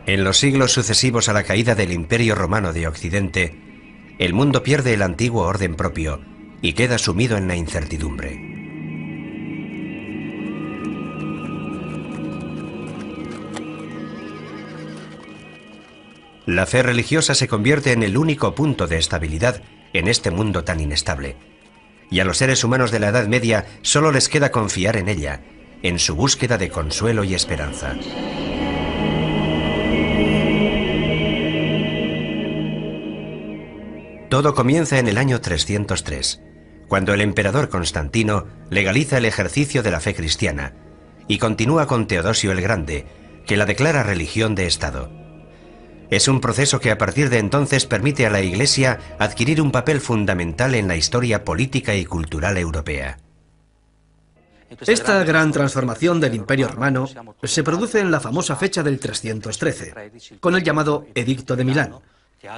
En los siglos sucesivos a la caída del Imperio Romano de Occidente, el mundo pierde el antiguo orden propio y queda sumido en la incertidumbre. La fe religiosa se convierte en el único punto de estabilidad en este mundo tan inestable. Y a los seres humanos de la Edad Media solo les queda confiar en ella, en su búsqueda de consuelo y esperanza. Todo comienza en el año 303, cuando el emperador Constantino legaliza el ejercicio de la fe cristiana y continúa con Teodosio el Grande, que la declara religión de Estado. Es un proceso que a partir de entonces permite a la Iglesia adquirir un papel fundamental en la historia política y cultural europea. Esta gran transformación del Imperio Romano se produce en la famosa fecha del 313, con el llamado Edicto de Milán,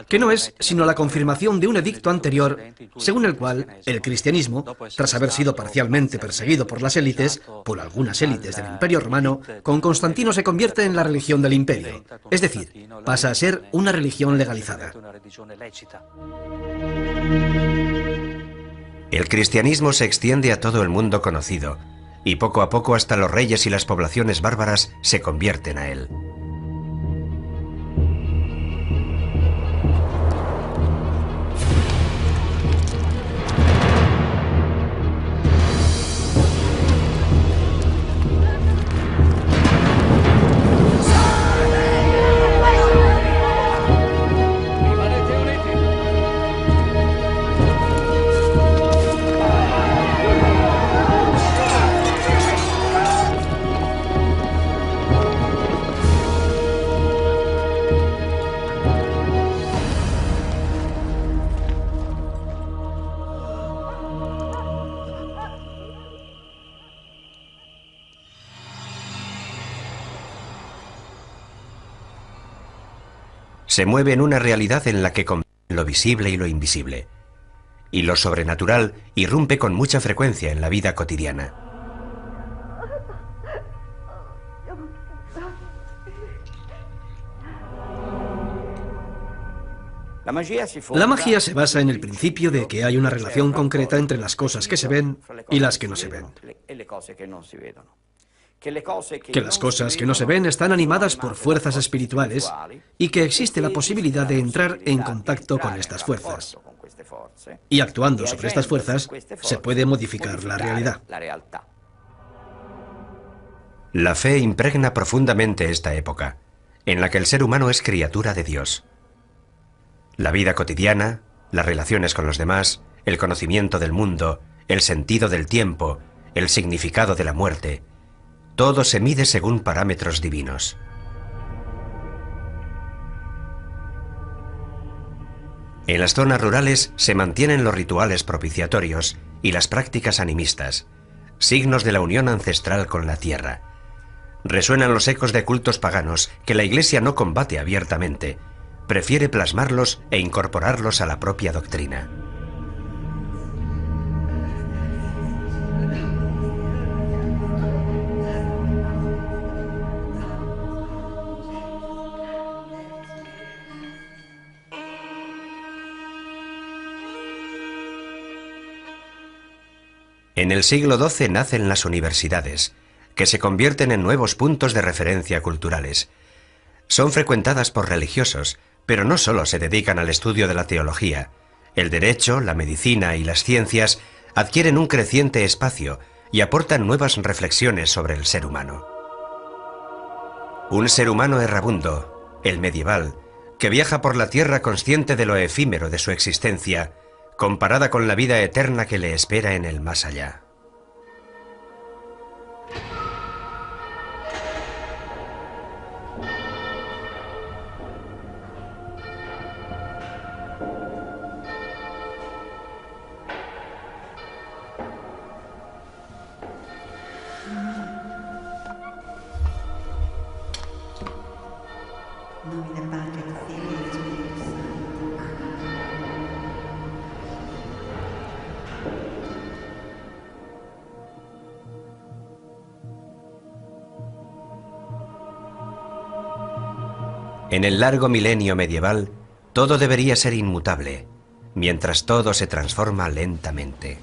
que no es sino la confirmación de un edicto anterior, según el cual el cristianismo, tras haber sido parcialmente perseguido por las élites, por algunas élites del Imperio Romano, con Constantino se convierte en la religión del imperio, es decir, pasa a ser una religión legalizada. El cristianismo se extiende a todo el mundo conocido, y poco a poco hasta los reyes y las poblaciones bárbaras se convierten a él. Se mueve en una realidad en la que conviven lo visible y lo invisible, y lo sobrenatural irrumpe con mucha frecuencia en la vida cotidiana. La magia se basa en el principio de que hay una relación concreta entre las cosas que se ven y las que no se ven. Que las cosas que no se ven están animadas por fuerzas espirituales y que existe la posibilidad de entrar en contacto con estas fuerzas. Y actuando sobre estas fuerzas se puede modificar la realidad. La fe impregna profundamente esta época, en la que el ser humano es criatura de Dios. La vida cotidiana, las relaciones con los demás, el conocimiento del mundo, el sentido del tiempo, el significado de la muerte, todo se mide según parámetros divinos. En las zonas rurales se mantienen los rituales propiciatorios y las prácticas animistas, signos de la unión ancestral con la tierra. Resuenan los ecos de cultos paganos que la Iglesia no combate abiertamente, prefiere plasmarlos e incorporarlos a la propia doctrina. En el siglo XII nacen las universidades, que se convierten en nuevos puntos de referencia culturales. Son frecuentadas por religiosos, pero no solo se dedican al estudio de la teología. El derecho, la medicina y las ciencias adquieren un creciente espacio y aportan nuevas reflexiones sobre el ser humano. Un ser humano errabundo, el medieval, que viaja por la tierra consciente de lo efímero de su existencia, comparada con la vida eterna que le espera en el más allá. En el largo milenio medieval, todo debería ser inmutable, mientras todo se transforma lentamente.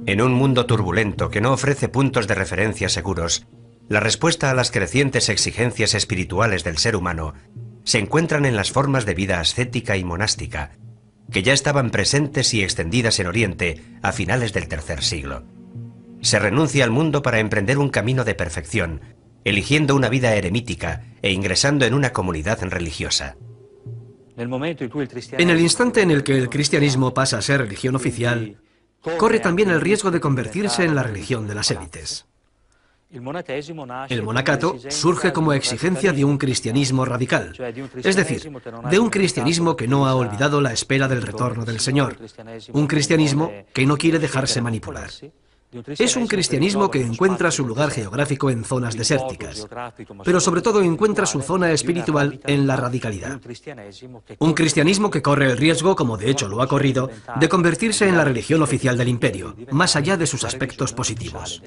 En un mundo turbulento que no ofrece puntos de referencia seguros, la respuesta a las crecientes exigencias espirituales del ser humano se encuentran en las formas de vida ascética y monástica, que ya estaban presentes y extendidas en Oriente a finales del tercer siglo. Se renuncia al mundo para emprender un camino de perfección, eligiendo una vida eremítica e ingresando en una comunidad religiosa. En el instante en el que el cristianismo pasa a ser religión oficial, corre también el riesgo de convertirse en la religión de las élites. El monacato surge como exigencia de un cristianismo radical, es decir, de un cristianismo que no ha olvidado la espera del retorno del Señor, un cristianismo que no quiere dejarse manipular. Es un cristianismo que encuentra su lugar geográfico en zonas desérticas, pero sobre todo encuentra su zona espiritual en la radicalidad. Un cristianismo que corre el riesgo, como de hecho lo ha corrido, de convertirse en la religión oficial del imperio, más allá de sus aspectos positivos.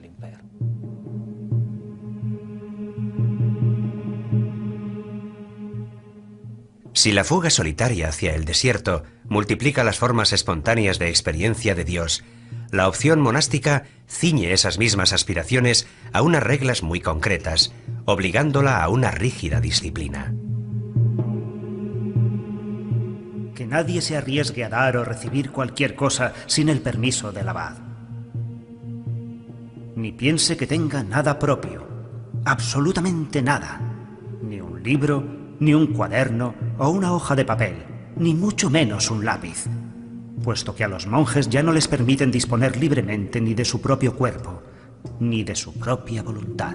Si la fuga solitaria hacia el desierto multiplica las formas espontáneas de experiencia de Dios, la opción monástica ciñe esas mismas aspiraciones a unas reglas muy concretas, obligándola a una rígida disciplina. Que nadie se arriesgue a dar o recibir cualquier cosa sin el permiso del abad. Ni piense que tenga nada propio, absolutamente nada, ni un libro, ni un cuaderno o una hoja de papel, ni mucho menos un lápiz, puesto que a los monjes ya no les permiten disponer libremente ni de su propio cuerpo, ni de su propia voluntad.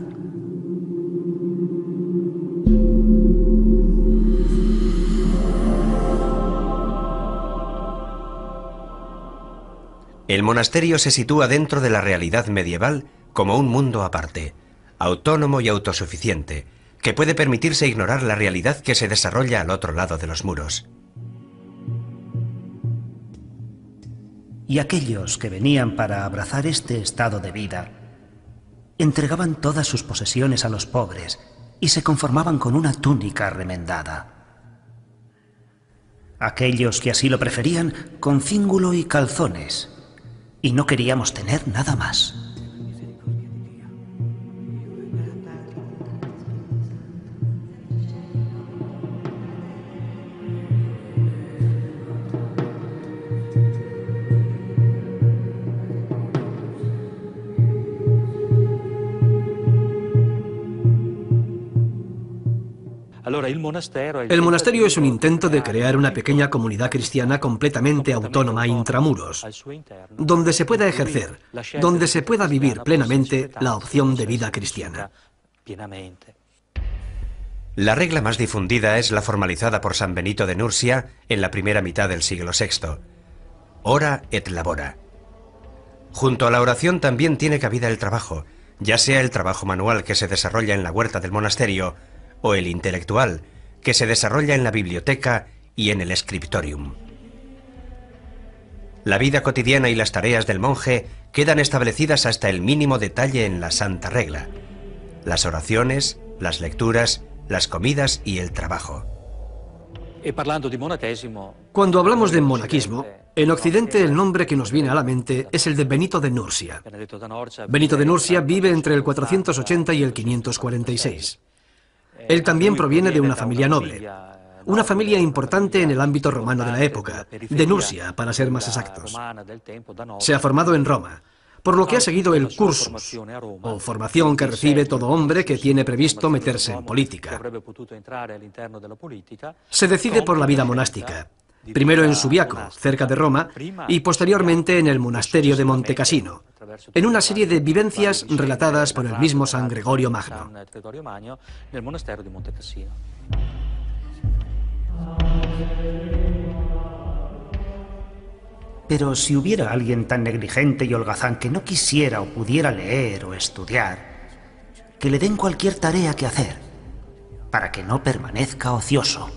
El monasterio se sitúa dentro de la realidad medieval como un mundo aparte, autónomo y autosuficiente, que puede permitirse ignorar la realidad que se desarrolla al otro lado de los muros. Y aquellos que venían para abrazar este estado de vida entregaban todas sus posesiones a los pobres y se conformaban con una túnica remendada. Aquellos que así lo preferían, con cíngulo y calzones, y no queríamos tener nada más. El monasterio es un intento de crear una pequeña comunidad cristiana completamente autónoma intramuros, donde se pueda ejercer, donde se pueda vivir plenamente la opción de vida cristiana. La regla más difundida es la formalizada por San Benito de Nursia en la primera mitad del siglo VI. Ora et labora. Junto a la oración también tiene cabida el trabajo, ya sea el trabajo manual que se desarrolla en la huerta del monasterio o el intelectual que se desarrolla en la biblioteca y en el scriptorium. La vida cotidiana y las tareas del monje quedan establecidas hasta el mínimo detalle en la Santa Regla: las oraciones, las lecturas, las comidas y el trabajo. Cuando hablamos de monaquismo, en Occidente el nombre que nos viene a la mente es el de Benito de Nursia. Benito de Nursia vive entre el 480 y el 546. Él también proviene de una familia noble, una familia importante en el ámbito romano de la época, de Nursia, para ser más exactos. Se ha formado en Roma, por lo que ha seguido el cursus, o formación que recibe todo hombre que tiene previsto meterse en política. Se decide por la vida monástica, primero en Subiaco, cerca de Roma, y posteriormente en el monasterio de Montecassino, en una serie de vivencias relatadas por el mismo San Gregorio Magno. Pero si hubiera alguien tan negligente y holgazán que no quisiera o pudiera leer o estudiar, que le den cualquier tarea que hacer, para que no permanezca ocioso.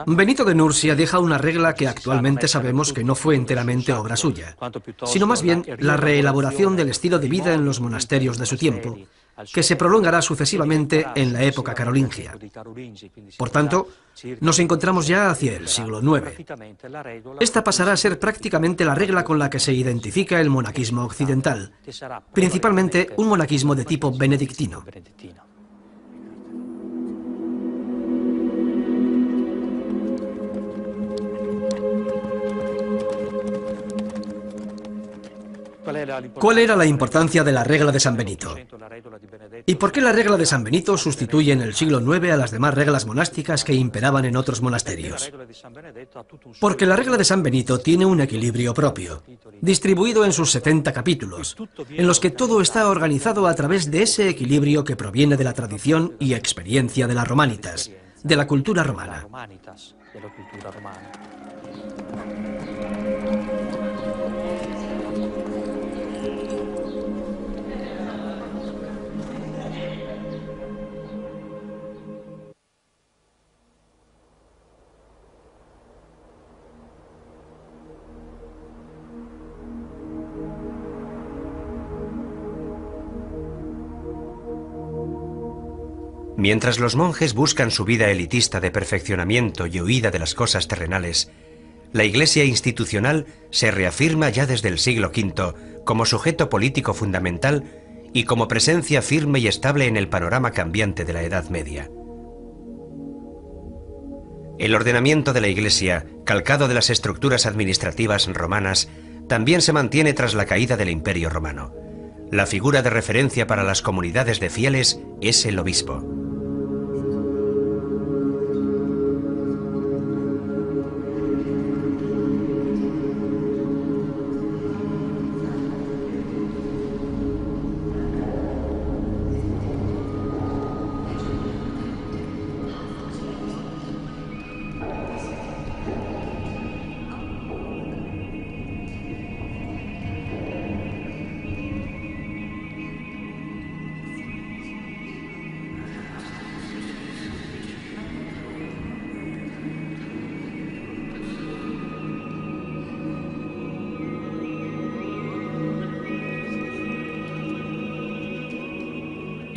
Benito de Nursia deja una regla que actualmente sabemos que no fue enteramente obra suya, sino más bien la reelaboración del estilo de vida en los monasterios de su tiempo, que se prolongará sucesivamente en la época carolingia. Por tanto, nos encontramos ya hacia el siglo IX. Esta pasará a ser prácticamente la regla con la que se identifica el monaquismo occidental, principalmente un monaquismo de tipo benedictino. ¿Cuál era la importancia de la regla de San Benito? ¿Y por qué la regla de San Benito sustituye en el siglo IX a las demás reglas monásticas que imperaban en otros monasterios? Porque la regla de San Benito tiene un equilibrio propio, distribuido en sus 70 capítulos, en los que todo está organizado a través de ese equilibrio que proviene de la tradición y experiencia de las romanitas, de la cultura romana. Mientras los monjes buscan su vida elitista de perfeccionamiento y huida de las cosas terrenales, la Iglesia institucional se reafirma ya desde el siglo V como sujeto político fundamental y como presencia firme y estable en el panorama cambiante de la Edad Media. El ordenamiento de la Iglesia, calcado de las estructuras administrativas romanas, también se mantiene tras la caída del Imperio Romano. La figura de referencia para las comunidades de fieles es el obispo.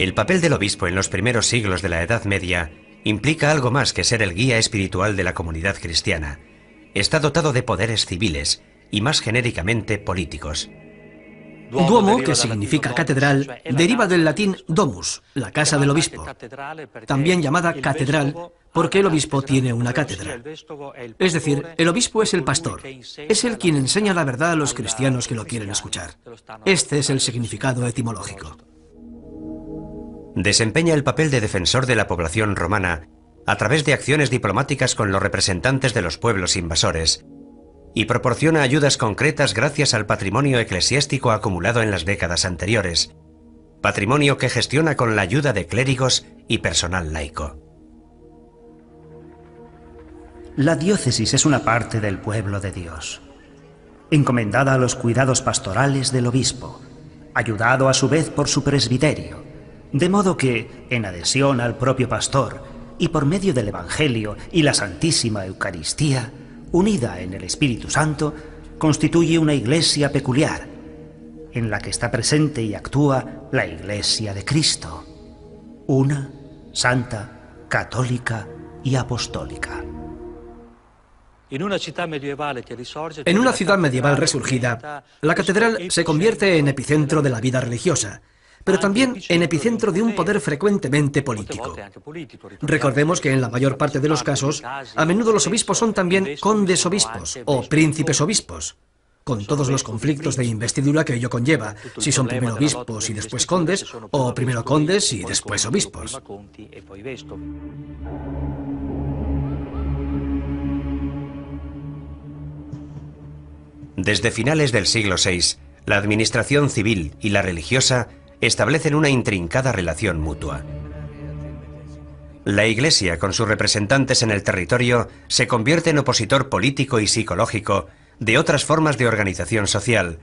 El papel del obispo en los primeros siglos de la Edad Media implica algo más que ser el guía espiritual de la comunidad cristiana. Está dotado de poderes civiles y, más genéricamente, políticos. Duomo, que significa catedral, deriva del latín domus, la casa del obispo, también llamada catedral porque el obispo tiene una cátedra. Es decir, el obispo es el pastor, es el quien enseña la verdad a los cristianos que lo quieren escuchar. Este es el significado etimológico. Desempeña el papel de defensor de la población romana a través de acciones diplomáticas con los representantes de los pueblos invasores y proporciona ayudas concretas gracias al patrimonio eclesiástico acumulado en las décadas anteriores, patrimonio que gestiona con la ayuda de clérigos y personal laico. La diócesis es una parte del pueblo de Dios, encomendada a los cuidados pastorales del obispo, ayudado a su vez por su presbiterio, de modo que, en adhesión al propio pastor y por medio del Evangelio y la Santísima Eucaristía, unida en el Espíritu Santo, constituye una iglesia peculiar, en la que está presente y actúa la Iglesia de Cristo, una, santa, católica y apostólica. En una ciudad medieval resurgida, la catedral se convierte en epicentro de la vida religiosa, pero también en epicentro de un poder frecuentemente político. Recordemos que en la mayor parte de los casos, a menudo los obispos son también condes obispos o príncipes obispos, con todos los conflictos de investidura que ello conlleva, si son primero obispos y después condes, o primero condes y después obispos. Desde finales del siglo VI, la administración civil y la religiosa establecen una intrincada relación mutua. La Iglesia, con sus representantes en el territorio, se convierte en opositor político y psicológico de otras formas de organización social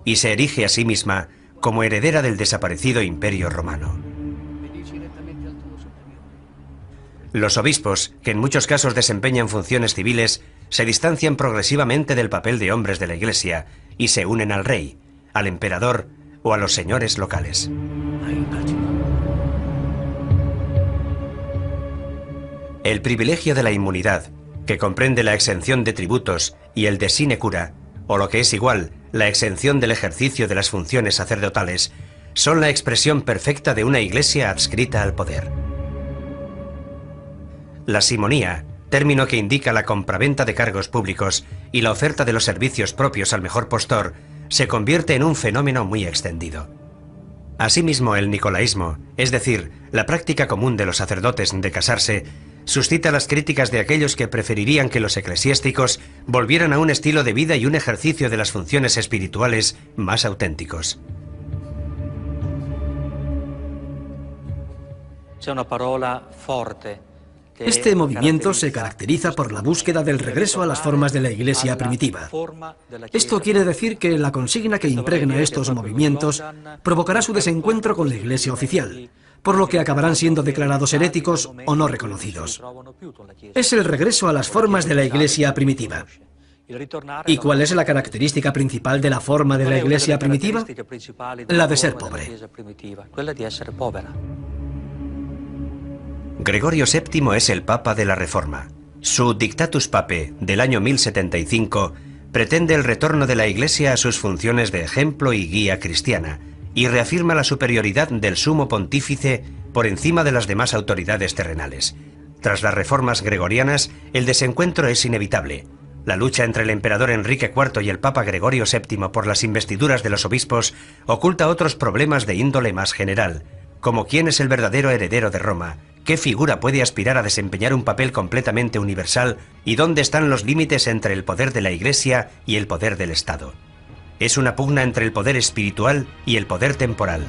y se erige a sí misma como heredera del desaparecido Imperio Romano. Los obispos, que en muchos casos desempeñan funciones civiles, se distancian progresivamente del papel de hombres de la Iglesia y se unen al rey, al emperador o a los señores locales. El privilegio de la inmunidad, que comprende la exención de tributos y el de sinecura, o lo que es igual, la exención del ejercicio de las funciones sacerdotales, son la expresión perfecta de una Iglesia adscrita al poder. La simonía, término que indica la compraventa de cargos públicos y la oferta de los servicios propios al mejor postor, se convierte en un fenómeno muy extendido. Asimismo, el nicolaísmo, es decir, la práctica común de los sacerdotes de casarse, suscita las críticas de aquellos que preferirían que los eclesiásticos volvieran a un estilo de vida y un ejercicio de las funciones espirituales más auténticos. Este movimiento se caracteriza por la búsqueda del regreso a las formas de la Iglesia primitiva. Esto quiere decir que la consigna que impregna estos movimientos provocará su desencuentro con la Iglesia oficial, por lo que acabarán siendo declarados heréticos o no reconocidos. Es el regreso a las formas de la Iglesia primitiva. ¿Y cuál es la característica principal de la forma de la Iglesia primitiva? La de ser pobre. Gregorio VII es el Papa de la Reforma. Su Dictatus Papae del año 1075 pretende el retorno de la Iglesia a sus funciones de ejemplo y guía cristiana y reafirma la superioridad del sumo pontífice por encima de las demás autoridades terrenales. Tras las reformas gregorianas, el desencuentro es inevitable. La lucha entre el emperador Enrique IV y el Papa Gregorio VII por las investiduras de los obispos oculta otros problemas de índole más general, como quién es el verdadero heredero de Roma, qué figura puede aspirar a desempeñar un papel completamente universal y dónde están los límites entre el poder de la Iglesia y el poder del Estado. Es una pugna entre el poder espiritual y el poder temporal.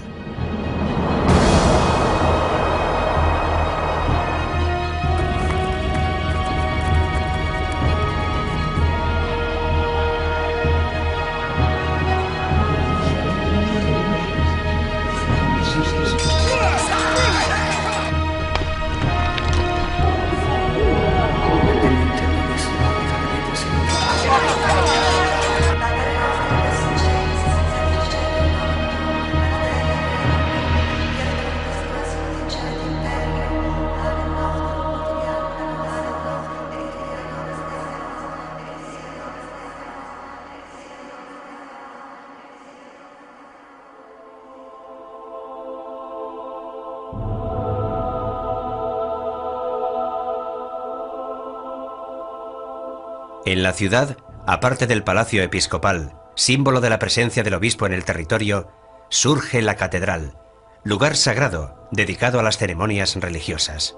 En la ciudad, aparte del palacio episcopal, símbolo de la presencia del obispo en el territorio, surge la catedral, lugar sagrado dedicado a las ceremonias religiosas.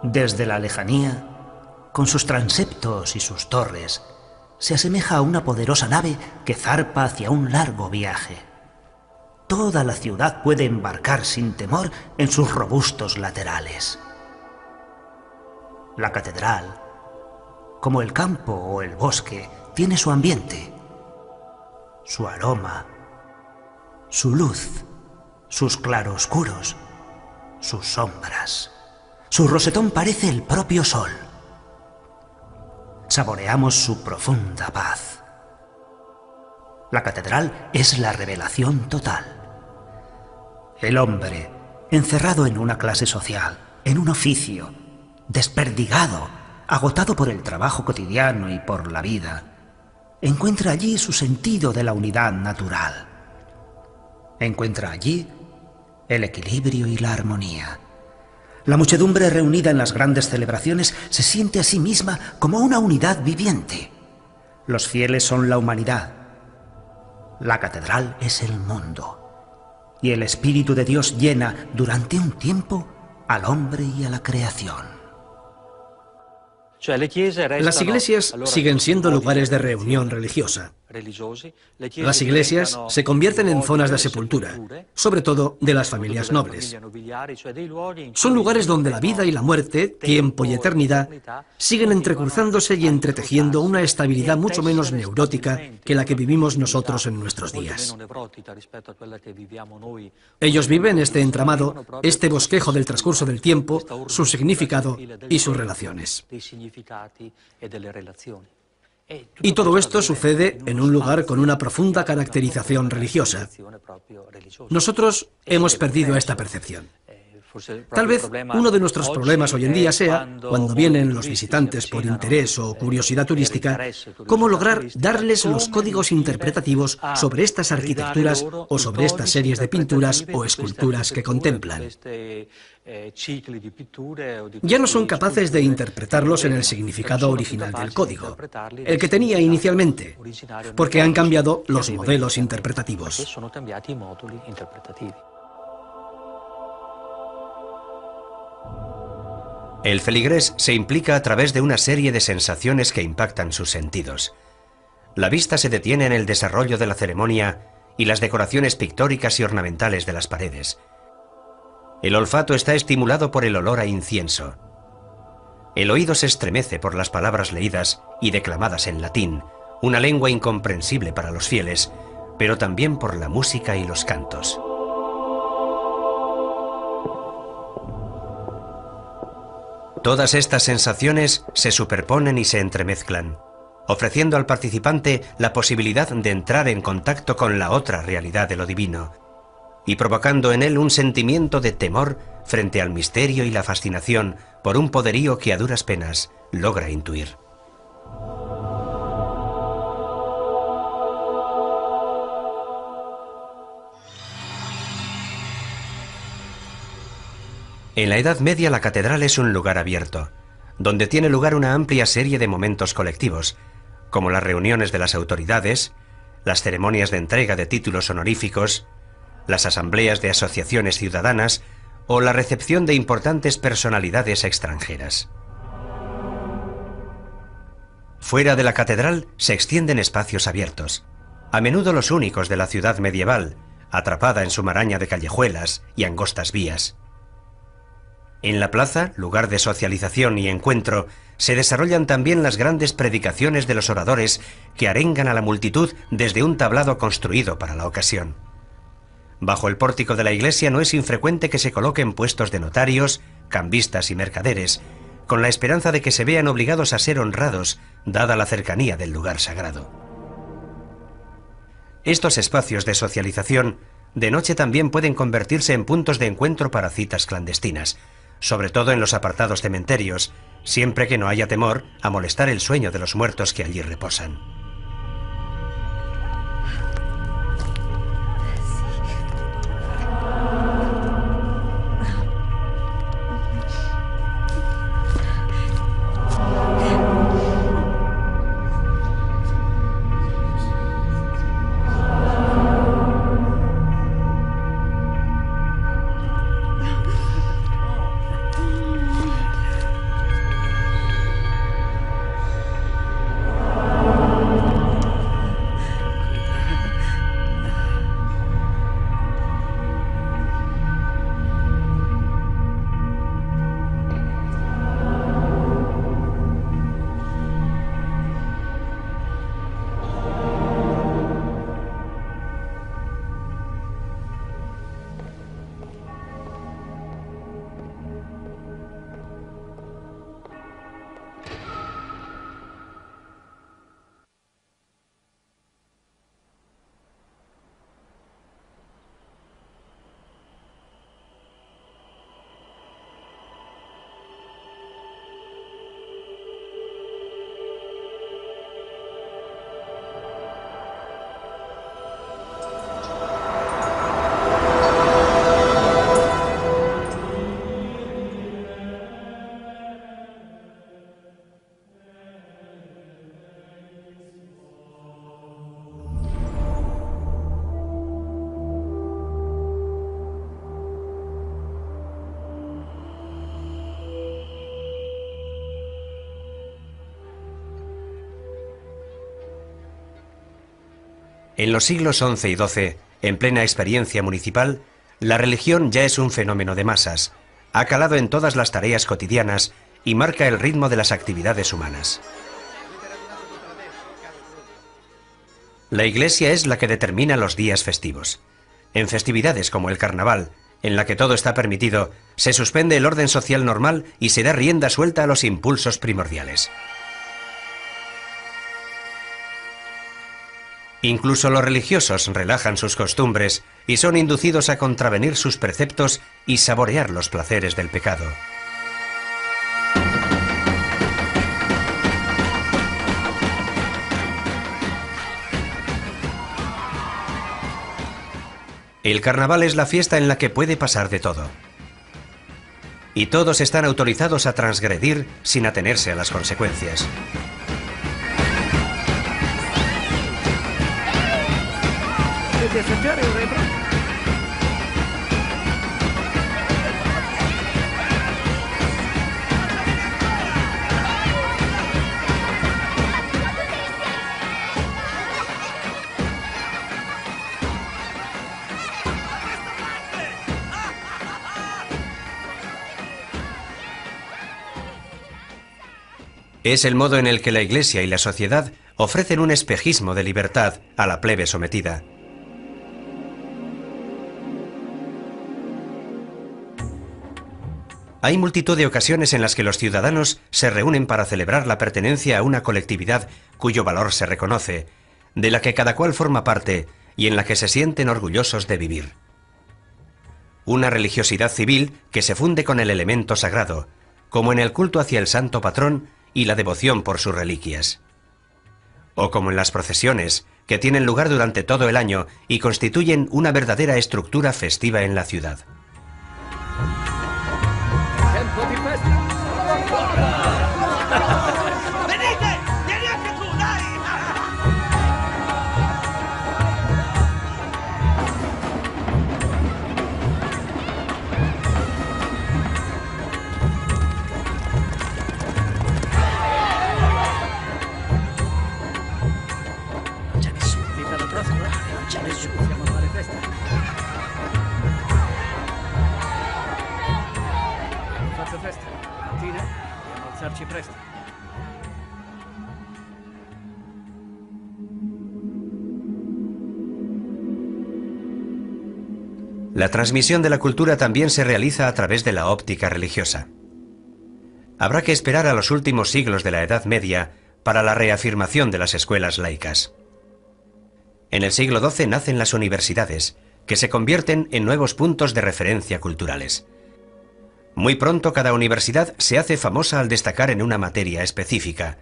Desde la lejanía, con sus transeptos y sus torres, se asemeja a una poderosa nave que zarpa hacia un largo viaje. Toda la ciudad puede embarcar sin temor en sus robustos laterales. La catedral, como el campo o el bosque, tiene su ambiente, su aroma, su luz, sus claroscuros, sus sombras. Su rosetón parece el propio sol. Saboreamos su profunda paz. La catedral es la revelación total. El hombre, encerrado en una clase social, en un oficio, desperdigado, agotado por el trabajo cotidiano y por la vida, encuentra allí su sentido de la unidad natural. Encuentra allí el equilibrio y la armonía. La muchedumbre reunida en las grandes celebraciones se siente a sí misma como una unidad viviente. Los fieles son la humanidad. La catedral es el mundo. Y el Espíritu de Dios llena durante un tiempo al hombre y a la creación. Las iglesias siguen siendo lugares de reunión religiosa. Las iglesias se convierten en zonas de sepultura, sobre todo de las familias nobles. Son lugares donde la vida y la muerte, tiempo y eternidad, siguen entrecruzándose y entretejiendo una estabilidad mucho menos neurótica que la que vivimos nosotros en nuestros días. Ellos viven este entramado, este bosquejo del transcurso del tiempo, su significado y sus relaciones. Y todo esto sucede en un lugar con una profunda caracterización religiosa. Nosotros hemos perdido esta percepción. Tal vez uno de nuestros problemas hoy en día sea, cuando vienen los visitantes por interés o curiosidad turística, cómo lograr darles los códigos interpretativos sobre estas arquitecturas o sobre estas series de pinturas o esculturas que contemplan. Ya no son capaces de interpretarlos en el significado original del código, el que tenía inicialmente, porque han cambiado los modelos interpretativos. El feligrés se implica a través de una serie de sensaciones que impactan sus sentidos. La vista se detiene en el desarrollo de la ceremonia y las decoraciones pictóricas y ornamentales de las paredes. El olfato está estimulado por el olor a incienso. El oído se estremece por las palabras leídas y declamadas en latín, una lengua incomprensible para los fieles, pero también por la música y los cantos. Todas estas sensaciones se superponen y se entremezclan, ofreciendo al participante la posibilidad de entrar en contacto con la otra realidad de lo divino, y provocando en él un sentimiento de temor frente al misterio y la fascinación por un poderío que a duras penas logra intuir. En la Edad Media la catedral es un lugar abierto, donde tiene lugar una amplia serie de momentos colectivos, como las reuniones de las autoridades, las ceremonias de entrega de títulos honoríficos, las asambleas de asociaciones ciudadanas o la recepción de importantes personalidades extranjeras. Fuera de la catedral se extienden espacios abiertos, a menudo los únicos de la ciudad medieval, atrapada en su maraña de callejuelas y angostas vías. En la plaza, lugar de socialización y encuentro, se desarrollan también las grandes predicaciones de los oradores que arengan a la multitud desde un tablado construido para la ocasión. Bajo el pórtico de la iglesia no es infrecuente que se coloquen puestos de notarios, cambistas y mercaderes, con la esperanza de que se vean obligados a ser honrados, dada la cercanía del lugar sagrado. Estos espacios de socialización de noche también pueden convertirse en puntos de encuentro para citas clandestinas, sobre todo en los apartados cementerios, siempre que no haya temor a molestar el sueño de los muertos que allí reposan. En los siglos XI y XII, en plena experiencia municipal, la religión ya es un fenómeno de masas, ha calado en todas las tareas cotidianas y marca el ritmo de las actividades humanas. La Iglesia es la que determina los días festivos. En festividades como el Carnaval, en la que todo está permitido, se suspende el orden social normal y se da rienda suelta a los impulsos primordiales. Incluso los religiosos relajan sus costumbres y son inducidos a contravenir sus preceptos y saborear los placeres del pecado. El carnaval es la fiesta en la que puede pasar de todo. Y todos están autorizados a transgredir sin atenerse a las consecuencias. Es el modo en el que la Iglesia y la sociedad ofrecen un espejismo de libertad a la plebe sometida. Hay multitud de ocasiones en las que los ciudadanos se reúnen para celebrar la pertenencia a una colectividad cuyo valor se reconoce, de la que cada cual forma parte y en la que se sienten orgullosos de vivir. Una religiosidad civil que se funde con el elemento sagrado, como en el culto hacia el santo patrón y la devoción por sus reliquias. O como en las procesiones, que tienen lugar durante todo el año y constituyen una verdadera estructura festiva en la ciudad. La transmisión de la cultura también se realiza a través de la óptica religiosa. Habrá que esperar a los últimos siglos de la Edad Media para la reafirmación de las escuelas laicas. En el siglo XII nacen las universidades, que se convierten en nuevos puntos de referencia culturales. Muy pronto cada universidad se hace famosa al destacar en una materia específica,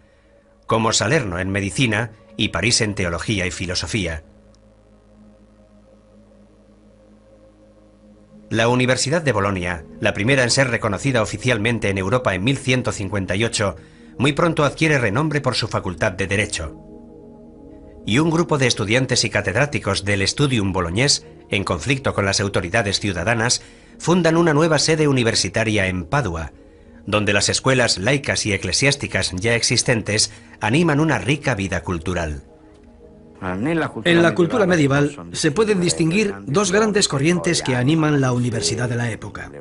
como Salerno en medicina y París en teología y filosofía. La Universidad de Bolonia, la primera en ser reconocida oficialmente en Europa en 1158, muy pronto adquiere renombre por su facultad de Derecho. Y un grupo de estudiantes y catedráticos del Studium Bolognés, en conflicto con las autoridades ciudadanas, fundan una nueva sede universitaria en Padua, donde las escuelas laicas y eclesiásticas ya existentes animan una rica vida cultural. En la cultura medieval se pueden distinguir dos grandes corrientes que animan la universidad de la época.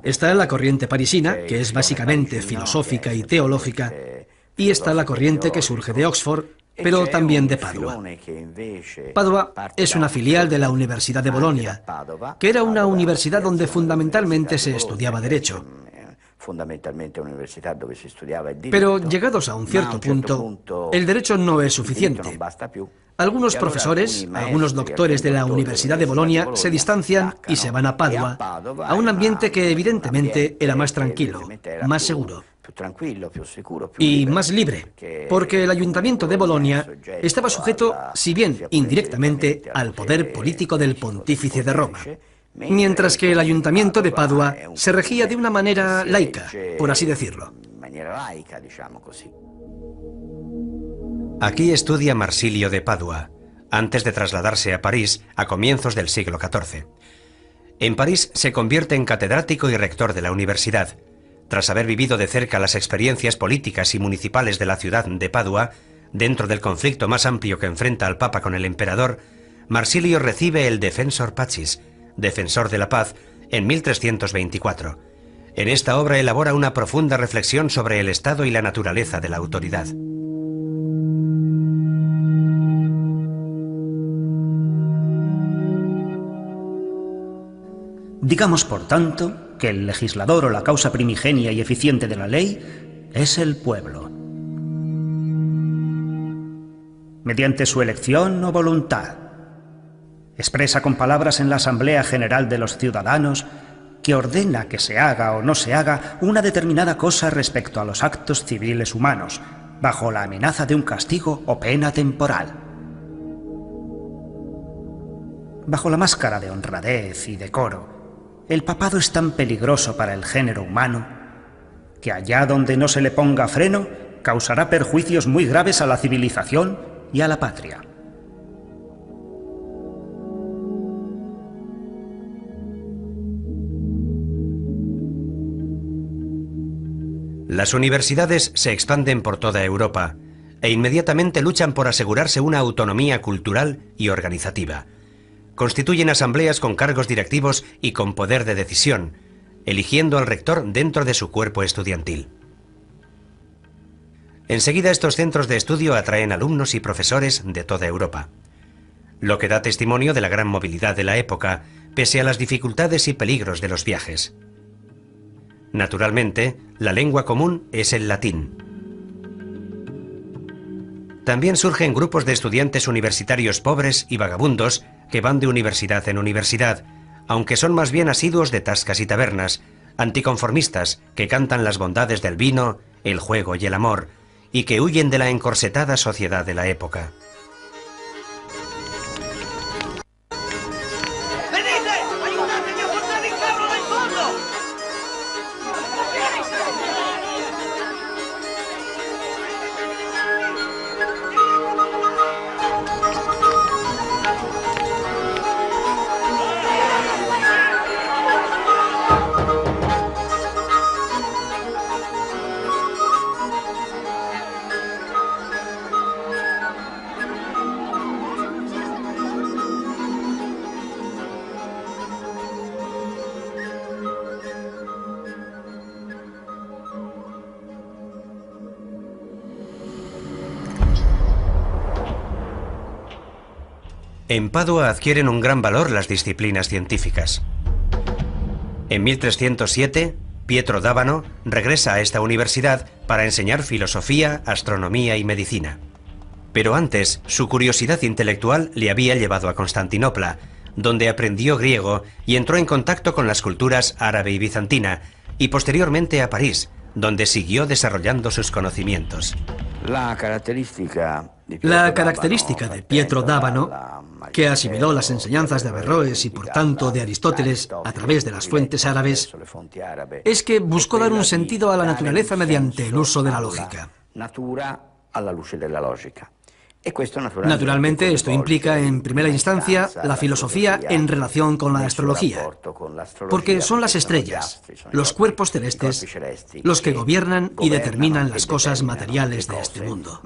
Está la corriente parisina, que es básicamente filosófica y teológica, y está la corriente que surge de Oxford, pero también de Padua. Padua es una filial de la Universidad de Bolonia, que era una universidad donde fundamentalmente se estudiaba Derecho. Pero llegados a un cierto punto, el derecho no es suficiente. Algunos profesores, algunos doctores de la Universidad de Bolonia se distancian y se van a Padua, a un ambiente que evidentemente era más tranquilo, más seguro y más libre, porque el ayuntamiento de Bolonia estaba sujeto, si bien indirectamente, al poder político del pontífice de Roma, mientras que el ayuntamiento de Padua se regía de una manera laica, por así decirlo. Aquí estudia Marsilio de Padua, antes de trasladarse a París a comienzos del siglo XIV. En París se convierte en catedrático y rector de la universidad. Tras haber vivido de cerca las experiencias políticas y municipales de la ciudad de Padua, dentro del conflicto más amplio que enfrenta al Papa con el emperador, Marsilio recibe el Defensor Pacis, defensor de la paz, en 1324. En esta obra elabora una profunda reflexión sobre el estado y la naturaleza de la autoridad. Digamos, por tanto, que el legislador o la causa primigenia y eficiente de la ley es el pueblo. Mediante su elección o voluntad, expresa con palabras en la Asamblea General de los Ciudadanos que ordena que se haga o no se haga una determinada cosa respecto a los actos civiles humanos, bajo la amenaza de un castigo o pena temporal. Bajo la máscara de honradez y decoro, el papado es tan peligroso para el género humano que allá donde no se le ponga freno, causará perjuicios muy graves a la civilización y a la patria. Las universidades se expanden por toda Europa e inmediatamente luchan por asegurarse una autonomía cultural y organizativa. Constituyen asambleas con cargos directivos y con poder de decisión, eligiendo al rector dentro de su cuerpo estudiantil. Enseguida estos centros de estudio atraen alumnos y profesores de toda Europa, lo que da testimonio de la gran movilidad de la época, pese a las dificultades y peligros de los viajes. Naturalmente, la lengua común es el latín. También surgen grupos de estudiantes universitarios pobres y vagabundos que van de universidad en universidad, aunque son más bien asiduos de tascas y tabernas, anticonformistas que cantan las bondades del vino, el juego y el amor, y que huyen de la encorsetada sociedad de la época. En Padua adquieren un gran valor las disciplinas científicas. En 1307, Pietro d'Abano regresa a esta universidad para enseñar filosofía, astronomía y medicina. Pero antes, su curiosidad intelectual le había llevado a Constantinopla, donde aprendió griego y entró en contacto con las culturas árabe y bizantina, y posteriormente a París, donde siguió desarrollando sus conocimientos. La característica de Pietro d'Abano, que asimiló las enseñanzas de Averroes y por tanto de Aristóteles a través de las fuentes árabes, es que buscó dar un sentido a la naturaleza mediante el uso de la lógica. Naturalmente, esto implica, en primera instancia, la filosofía en relación con la astrología, porque son las estrellas, los cuerpos celestes, los que gobiernan y determinan las cosas materiales de este mundo.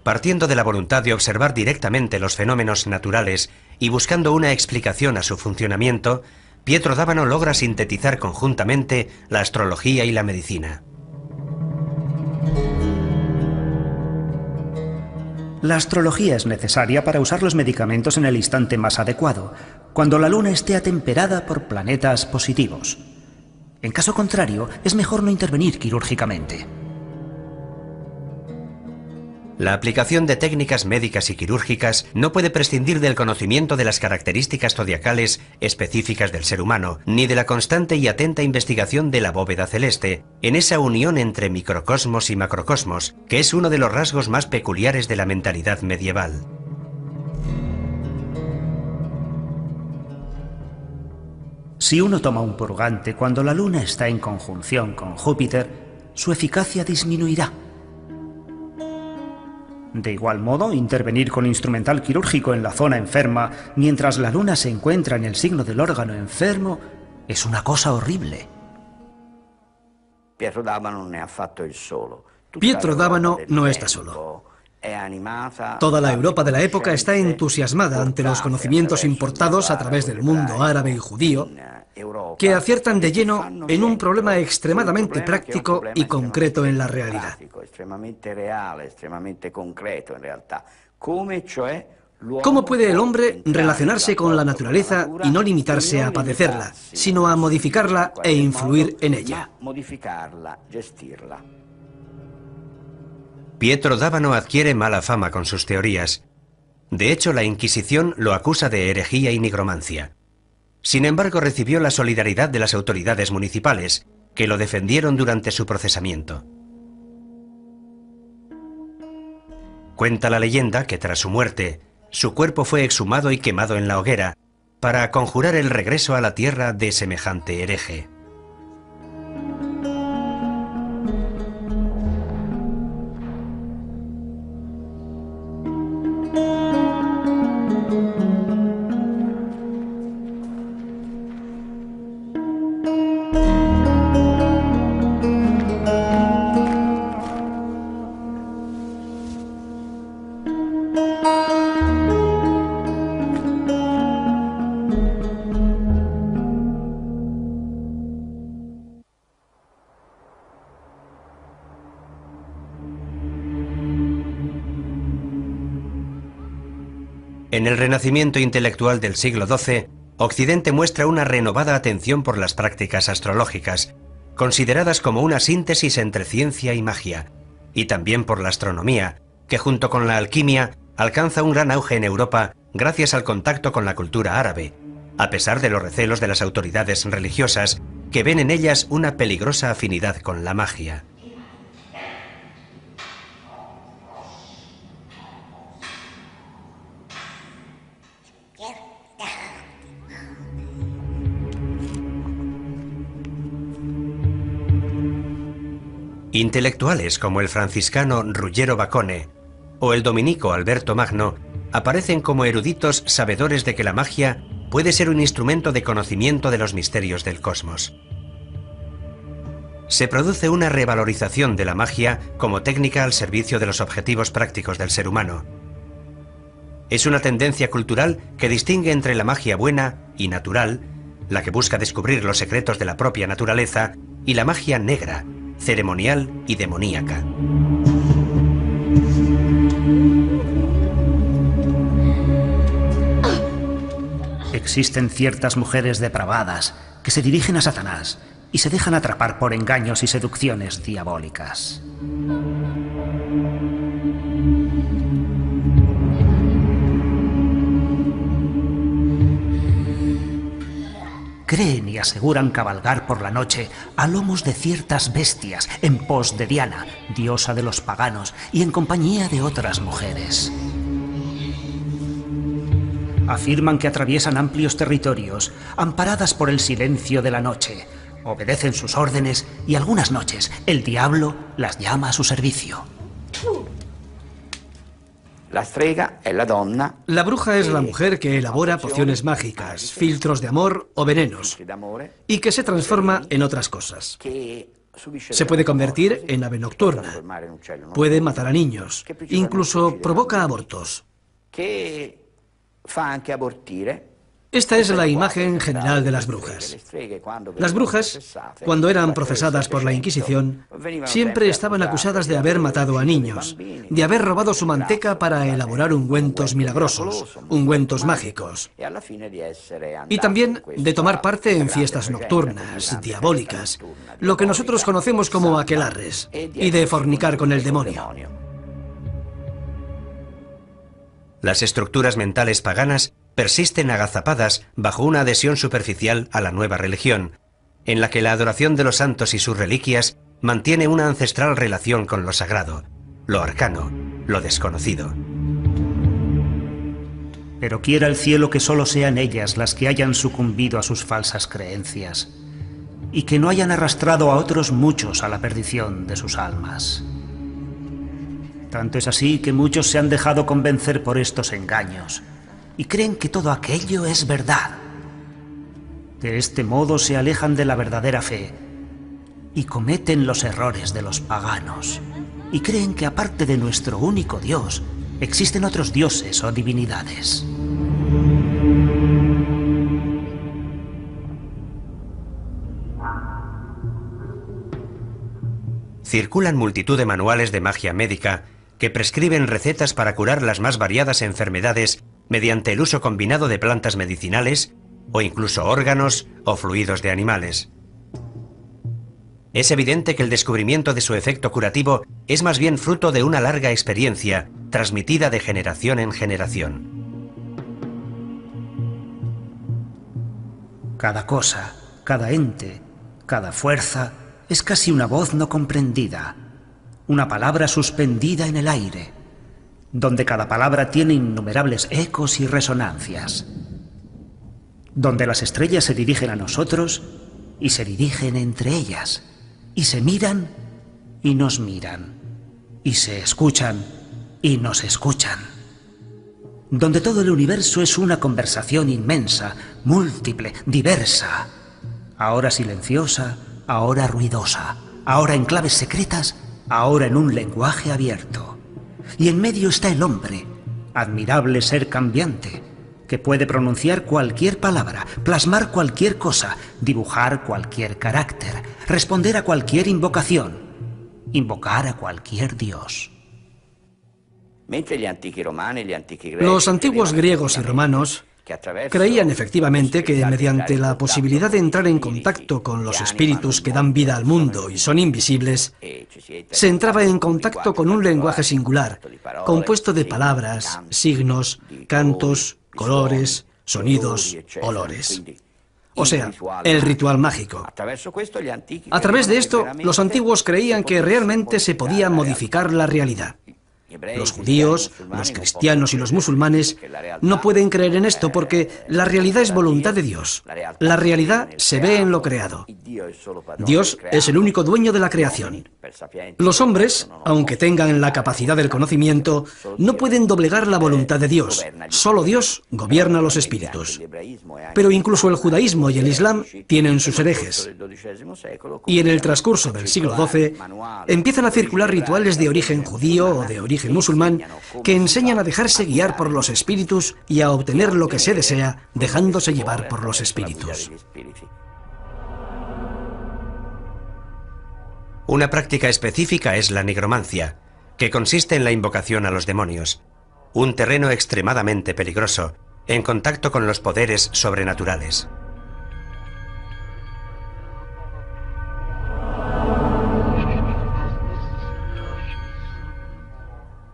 Partiendo de la voluntad de observar directamente los fenómenos naturales y buscando una explicación a su funcionamiento, Pietro d'Abano logra sintetizar conjuntamente la astrología y la medicina. La astrología es necesaria para usar los medicamentos en el instante más adecuado, cuando la luna esté atemperada por planetas positivos. En caso contrario, es mejor no intervenir quirúrgicamente. La aplicación de técnicas médicas y quirúrgicas no puede prescindir del conocimiento de las características zodiacales específicas del ser humano, ni de la constante y atenta investigación de la bóveda celeste, en esa unión entre microcosmos y macrocosmos, que es uno de los rasgos más peculiares de la mentalidad medieval. Si uno toma un purgante cuando la luna está en conjunción con Júpiter, su eficacia disminuirá. De igual modo, intervenir con instrumental quirúrgico en la zona enferma mientras la luna se encuentra en el signo del órgano enfermo es una cosa horrible. Pietro d'Abano non è affatto il solo. Pietro d'Abano no está solo. Toda la Europa de la época está entusiasmada ante los conocimientos importados a través del mundo árabe y judío, que aciertan de lleno en un problema extremadamente práctico y concreto en la realidad. ¿Cómo puede el hombre relacionarse con la naturaleza y no limitarse a padecerla, sino a modificarla e influir en ella? Pietro d'Abano adquiere mala fama con sus teorías. De hecho, la Inquisición lo acusa de herejía y nigromancia. Sin embargo, recibió la solidaridad de las autoridades municipales, que lo defendieron durante su procesamiento. Cuenta la leyenda que tras su muerte, su cuerpo fue exhumado y quemado en la hoguera para conjurar el regreso a la tierra de semejante hereje. En el renacimiento intelectual del siglo XII, Occidente muestra una renovada atención por las prácticas astrológicas, consideradas como una síntesis entre ciencia y magia, y también por la astronomía, que junto con la alquimia alcanza un gran auge en Europa gracias al contacto con la cultura árabe, a pesar de los recelos de las autoridades religiosas, que ven en ellas una peligrosa afinidad con la magia. Intelectuales como el franciscano Ruggiero Bacone o el dominico Alberto Magno aparecen como eruditos sabedores de que la magia puede ser un instrumento de conocimiento de los misterios del cosmos. Se produce una revalorización de la magia como técnica al servicio de los objetivos prácticos del ser humano. Es una tendencia cultural que distingue entre la magia buena y natural, la que busca descubrir los secretos de la propia naturaleza, y la magia negra, ceremonial y demoníaca. Existen ciertas mujeres depravadas que se dirigen a Satanás y se dejan atrapar por engaños y seducciones diabólicas. Creen y aseguran cabalgar por la noche a lomos de ciertas bestias en pos de Diana, diosa de los paganos, y en compañía de otras mujeres. Afirman que atraviesan amplios territorios, amparadas por el silencio de la noche, obedecen sus órdenes y algunas noches el diablo las llama a su servicio. La bruja es la mujer que elabora pociones mágicas, filtros de amor o venenos, y que se transforma en otras cosas. Se puede convertir en ave nocturna, puede matar a niños, incluso provoca abortos. Esta es la imagen general de las brujas. Las brujas, cuando eran procesadas por la Inquisición, siempre estaban acusadas de haber matado a niños, de haber robado su manteca para elaborar ungüentos milagrosos, ungüentos mágicos, y también de tomar parte en fiestas nocturnas, diabólicas, lo que nosotros conocemos como aquelarres, y de fornicar con el demonio. Las estructuras mentales paganas persisten agazapadas bajo una adhesión superficial a la nueva religión, en la que la adoración de los santos y sus reliquias mantiene una ancestral relación con lo sagrado, lo arcano, lo desconocido. Pero quiera el cielo que solo sean ellas las que hayan sucumbido a sus falsas creencias, y que no hayan arrastrado a otros muchos a la perdición de sus almas. Tanto es así que muchos se han dejado convencer por estos engaños, y creen que todo aquello es verdad. De este modo se alejan de la verdadera fe y cometen los errores de los paganos. y creen que aparte de nuestro único Dios, existen otros dioses o divinidades. Circulan multitud de manuales de magia médica que prescriben recetas para curar las más variadas enfermedades mediante el uso combinado de plantas medicinales o incluso órganos o fluidos de animales. Es evidente que el descubrimiento de su efecto curativo es más bien fruto de una larga experiencia transmitida de generación en generación. Cada cosa, cada ente, cada fuerza es casi una voz no comprendida, una palabra suspendida en el aire, donde cada palabra tiene innumerables ecos y resonancias, donde las estrellas se dirigen a nosotros y se dirigen entre ellas, y se miran y nos miran, y se escuchan y nos escuchan, donde todo el universo es una conversación inmensa, múltiple, diversa, ahora silenciosa, ahora ruidosa, ahora en claves secretas, ahora en un lenguaje abierto. Y en medio está el hombre, admirable ser cambiante, que puede pronunciar cualquier palabra, plasmar cualquier cosa, dibujar cualquier carácter, responder a cualquier invocación, invocar a cualquier dios. Los antiguos griegos y romanos creían efectivamente que mediante la posibilidad de entrar en contacto con los espíritus que dan vida al mundo y son invisibles, se entraba en contacto con un lenguaje singular, compuesto de palabras, signos, cantos, colores, sonidos, olores. O sea, el ritual mágico. A través de esto, los antiguos creían que realmente se podía modificar la realidad. Los judíos, los cristianos y los musulmanes no pueden creer en esto porque la realidad es voluntad de Dios. La realidad se ve en lo creado. Dios es el único dueño de la creación. Los hombres, aunque tengan la capacidad del conocimiento, no pueden doblegar la voluntad de Dios. Solo Dios gobierna los espíritus. Pero incluso el judaísmo y el islam tienen sus herejes. Y en el transcurso del siglo XII empiezan a circular rituales de origen judío o de origen musulmán que enseñan a dejarse guiar por los espíritus y a obtener lo que se desea dejándose llevar por los espíritus. Una práctica específica es la nigromancia, que consiste en la invocación a los demonios, un terreno extremadamente peligroso, en contacto con los poderes sobrenaturales.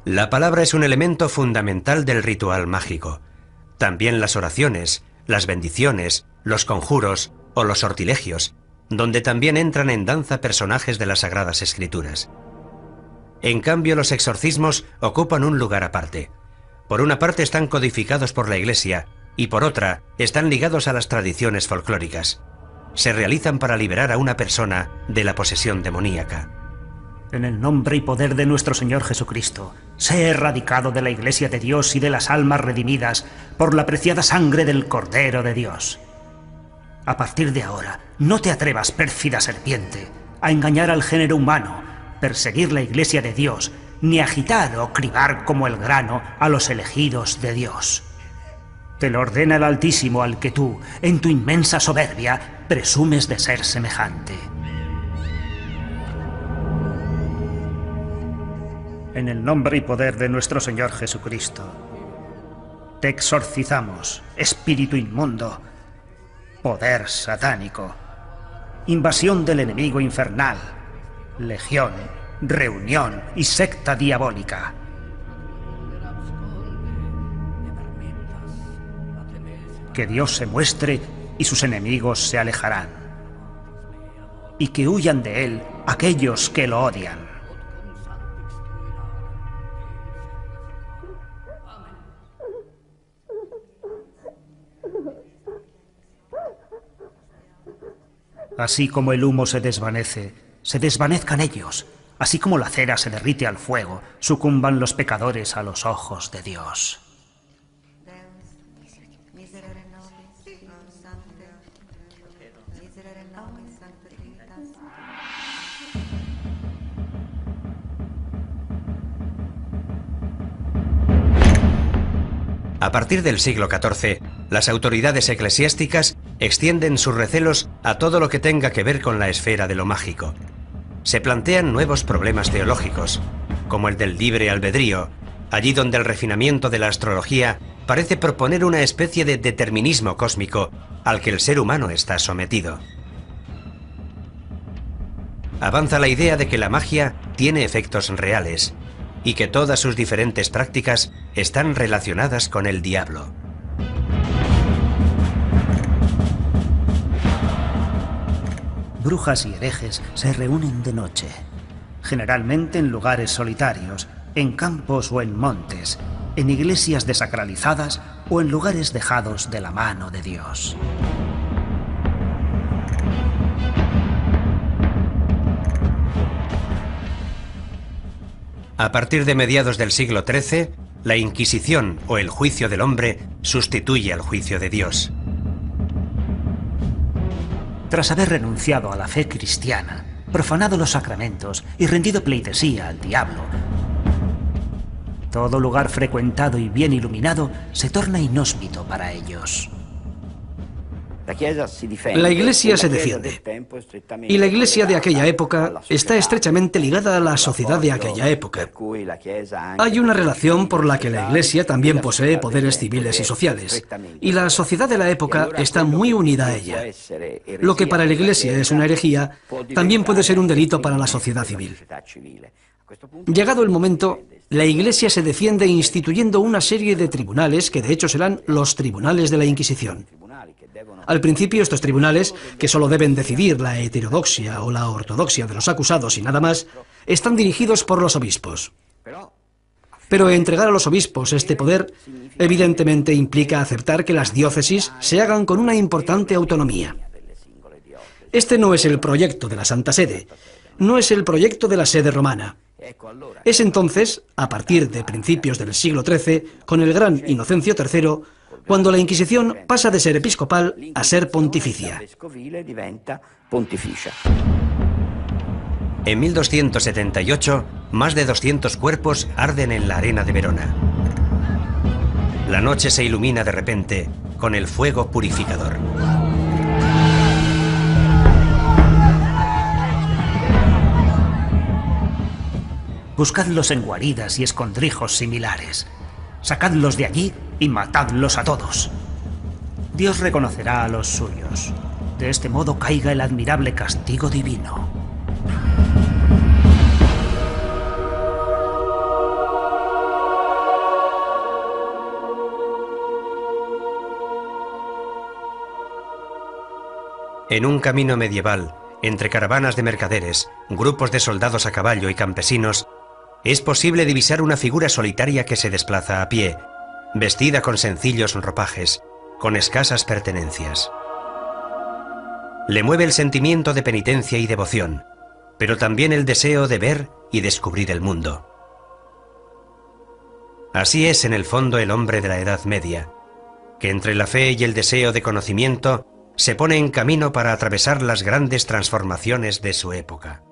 La palabra es un elemento fundamental del ritual mágico. También las oraciones, las bendiciones, los conjuros o los sortilegios, donde también entran en danza personajes de las Sagradas Escrituras. En cambio, los exorcismos ocupan un lugar aparte. Por una parte están codificados por la Iglesia y por otra están ligados a las tradiciones folclóricas. Se realizan para liberar a una persona de la posesión demoníaca. En el nombre y poder de nuestro Señor Jesucristo, sé erradicado de la Iglesia de Dios y de las almas redimidas por la preciada sangre del Cordero de Dios. A partir de ahora, no te atrevas, pérfida serpiente, a engañar al género humano, perseguir la Iglesia de Dios, ni agitar o cribar como el grano a los elegidos de Dios. Te lo ordena el Altísimo al que tú, en tu inmensa soberbia, presumes de ser semejante. En el nombre y poder de nuestro Señor Jesucristo, te exorcizamos, espíritu inmundo, poder satánico, invasión del enemigo infernal, legión, reunión y secta diabólica. Que Dios se muestre y sus enemigos se alejarán, y que huyan de él aquellos que lo odian. Así como el humo se desvanezcan ellos. Así como la cera se derrite al fuego, sucumban los pecadores a los ojos de Dios. A partir del siglo XIV, las autoridades eclesiásticas extienden sus recelos a todo lo que tenga que ver con la esfera de lo mágico. Se plantean nuevos problemas teológicos, como el del libre albedrío, allí donde el refinamiento de la astrología parece proponer una especie de determinismo cósmico al que el ser humano está sometido. Avanza la idea de que la magia tiene efectos reales y que todas sus diferentes prácticas están relacionadas con el diablo. Brujas y herejes se reúnen de noche, generalmente en lugares solitarios, en campos o en montes, en iglesias desacralizadas o en lugares dejados de la mano de Dios. A partir de mediados del siglo XIII, la Inquisición o el juicio del hombre sustituye al juicio de Dios. Tras haber renunciado a la fe cristiana, profanado los sacramentos y rendido pleitesía al diablo, todo lugar frecuentado y bien iluminado se torna inhóspito para ellos. La Iglesia se defiende. Y la Iglesia de aquella época está estrechamente ligada a la sociedad de aquella época. Hay una relación por la que la Iglesia también posee poderes civiles y sociales. Y la sociedad de la época está muy unida a ella. Lo que para la Iglesia es una herejía, también puede ser un delito para la sociedad civil. Llegado el momento, la Iglesia se defiende instituyendo una serie de tribunales que de hecho serán los tribunales de la Inquisición. Al principio estos tribunales, que solo deben decidir la heterodoxia o la ortodoxia de los acusados y nada más, están dirigidos por los obispos. Pero entregar a los obispos este poder evidentemente implica aceptar que las diócesis se hagan con una importante autonomía. Este no es el proyecto de la Santa Sede, no es el proyecto de la sede romana. Es entonces, a partir de principios del siglo XIII, con el gran Inocencio III, cuando la Inquisición pasa de ser episcopal a ser pontificia. En 1278, más de 200 cuerpos arden en la arena de Verona. La noche se ilumina de repente con el fuego purificador. Buscadlos en guaridas y escondrijos similares. Sacadlos de allí y matadlos a todos. Dios reconocerá a los suyos. De este modo caiga el admirable castigo divino. En un camino medieval, entre caravanas de mercaderes, grupos de soldados a caballo y campesinos, es posible divisar una figura solitaria que se desplaza a pie, vestida con sencillos ropajes, con escasas pertenencias. Le mueve el sentimiento de penitencia y devoción, pero también el deseo de ver y descubrir el mundo. Así es en el fondo el hombre de la Edad Media, que entre la fe y el deseo de conocimiento se pone en camino para atravesar las grandes transformaciones de su época.